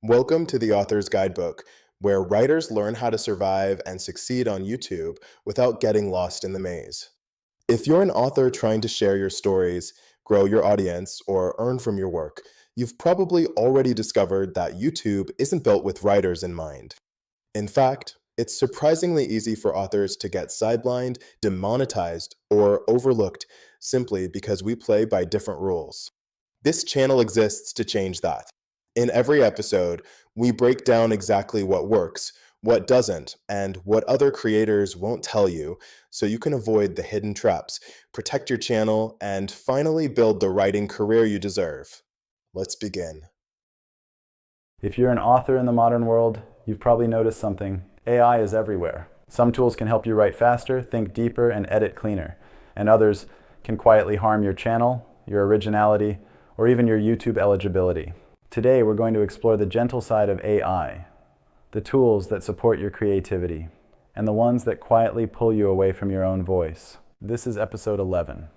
Welcome to the Author's Guidebook, where writers learn how to survive and succeed on YouTube without getting lost in the maze. If you're an author trying to share your stories, grow your audience, or earn from your work, you've probably already discovered that YouTube isn't built with writers in mind. In fact, it's surprisingly easy for authors to get sidelined, demonetized, or overlooked simply because we play by different rules. This channel exists to change that. In every episode, we break down exactly what works, what doesn't, and what other creators won't tell you so you can avoid the hidden traps, protect your channel, and finally build the writing career you deserve. Let's begin. If you're an author in the modern world, you've probably noticed something. AI is everywhere. Some tools can help you write faster, think deeper, and edit cleaner, and others can quietly harm your channel, your originality, or even your YouTube eligibility. Today, we're going to explore the gentle side of AI, the tools that support your creativity, and the ones that quietly pull you away from your own voice. This is episode 11.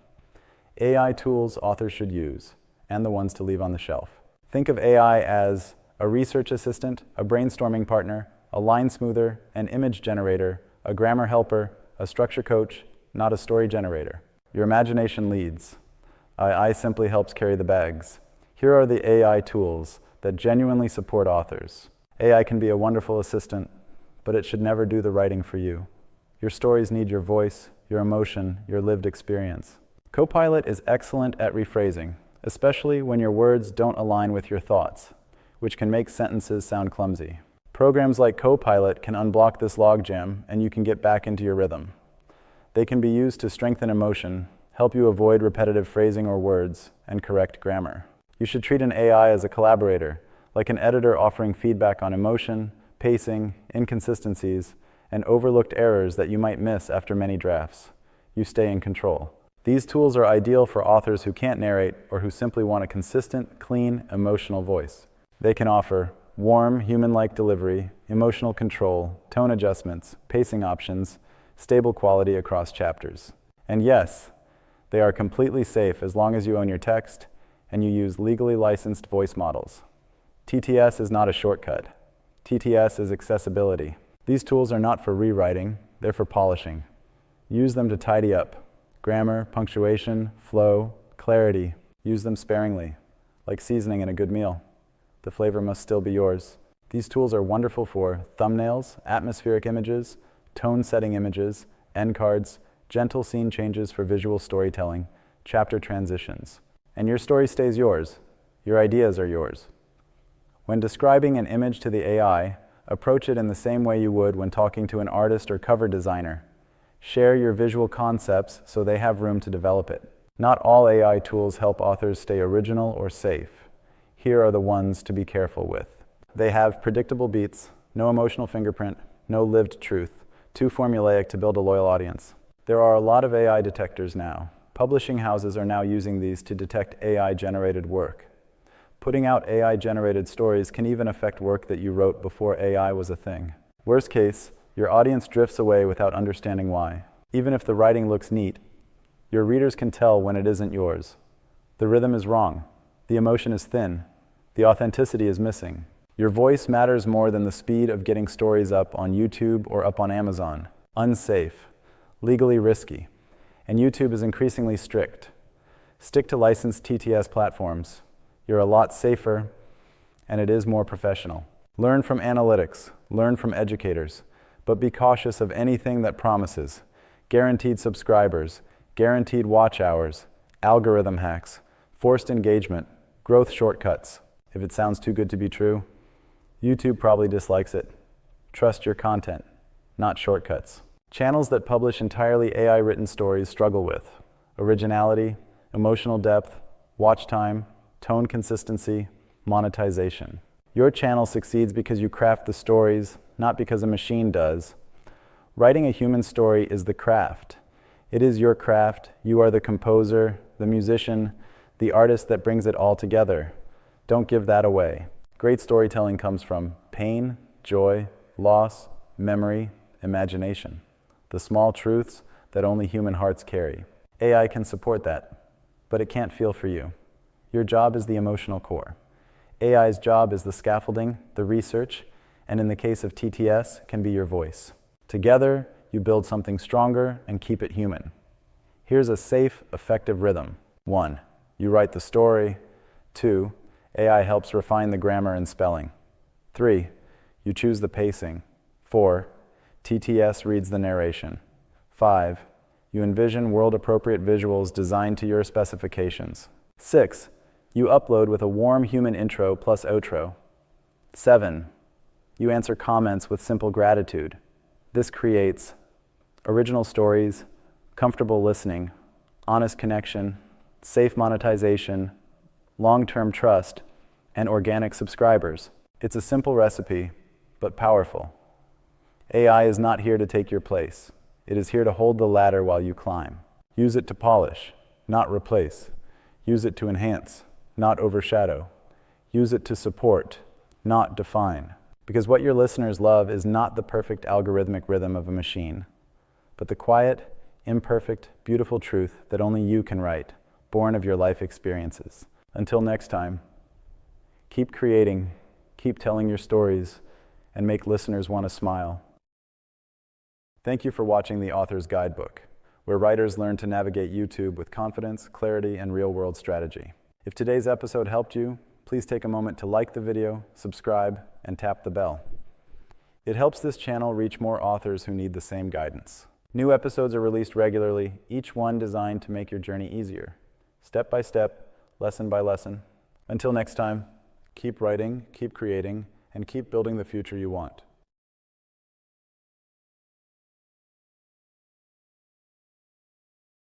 AI tools authors should use, and the ones to leave on the shelf. Think of AI as a research assistant, a brainstorming partner, a line smoother, an image generator, a grammar helper, a structure coach, not a story generator. Your imagination leads. AI simply helps carry the bags. Here are the AI tools that genuinely support authors. AI can be a wonderful assistant, but it should never do the writing for you. Your stories need your voice, your emotion, your lived experience. Copilot is excellent at rephrasing, especially when your words don't align with your thoughts, which can make sentences sound clumsy. Programs like Copilot can unblock this logjam, and you can get back into your rhythm. They can be used to strengthen emotion, help you avoid repetitive phrasing or words, and correct grammar. You should treat an AI as a collaborator, like an editor offering feedback on emotion, pacing, inconsistencies, and overlooked errors that you might miss after many drafts. You stay in control. These tools are ideal for authors who can't narrate or who simply want a consistent, clean, emotional voice. They can offer warm, human-like delivery, emotional control, tone adjustments, pacing options, stable quality across chapters. And yes, they are completely safe as long as you own your text and you use legally licensed voice models. TTS is not a shortcut. TTS is accessibility. These tools are not for rewriting, they're for polishing. Use them to tidy up. Grammar, punctuation, flow, clarity. Use them sparingly, like seasoning in a good meal. The flavor must still be yours. These tools are wonderful for thumbnails, atmospheric images, tone-setting images, end cards, gentle scene changes for visual storytelling, chapter transitions. And your story stays yours. Your ideas are yours. When describing an image to the AI, approach it in the same way you would when talking to an artist or cover designer. Share your visual concepts so they have room to develop it. Not all AI tools help authors stay original or safe. Here are the ones to be careful with. They have predictable beats, no emotional fingerprint, no lived truth, too formulaic to build a loyal audience. There are a lot of AI detectors now. Publishing houses are now using these to detect AI-generated work. Putting out AI-generated stories can even affect work that you wrote before AI was a thing. Worst case, your audience drifts away without understanding why. Even if the writing looks neat, your readers can tell when it isn't yours. The rhythm is wrong. The emotion is thin. The authenticity is missing. Your voice matters more than the speed of getting stories up on YouTube or up on Amazon. Unsafe. Legally risky. And YouTube is increasingly strict. Stick to licensed TTS platforms. You're a lot safer, and it is more professional. Learn from analytics, learn from educators, but be cautious of anything that promises guaranteed subscribers, guaranteed watch hours, algorithm hacks, forced engagement, growth shortcuts. If it sounds too good to be true, YouTube probably dislikes it. Trust your content, not shortcuts. Channels that publish entirely AI-written stories struggle with originality, emotional depth, watch time, tone consistency, monetization. Your channel succeeds because you craft the stories, not because a machine does. Writing a human story is the craft. It is your craft. You are the composer, the musician, the artist that brings it all together. Don't give that away. Great storytelling comes from pain, joy, loss, memory, imagination. The small truths that only human hearts carry. AI can support that, but it can't feel for you. Your job is the emotional core. AI's job is the scaffolding, the research, and in the case of TTS, can be your voice. Together, you build something stronger and keep it human. Here's a safe, effective rhythm. 1. You write the story. 2. AI helps refine the grammar and spelling. 3. You choose the pacing. 4. TTS reads the narration. 5. You envision world-appropriate visuals designed to your specifications. 6. You upload with a warm human intro plus outro. 7. You answer comments with simple gratitude. This creates original stories, comfortable listening, honest connection, safe monetization, long-term trust, and organic subscribers. It's a simple recipe, but powerful. AI is not here to take your place. It is here to hold the ladder while you climb. Use it to polish, not replace. Use it to enhance, not overshadow. Use it to support, not define. Because what your listeners love is not the perfect algorithmic rhythm of a machine, but the quiet, imperfect, beautiful truth that only you can write, born of your life experiences. Until next time, keep creating, keep telling your stories, and make listeners want to smile. Thank you for watching the Author's Guidebook, where writers learn to navigate YouTube with confidence, clarity, and real-world strategy. If today's episode helped you, please take a moment to like the video, subscribe, and tap the bell. It helps this channel reach more authors who need the same guidance. New episodes are released regularly, each one designed to make your journey easier, step by step, lesson by lesson. Until next time, keep writing, keep creating, and keep building the future you want.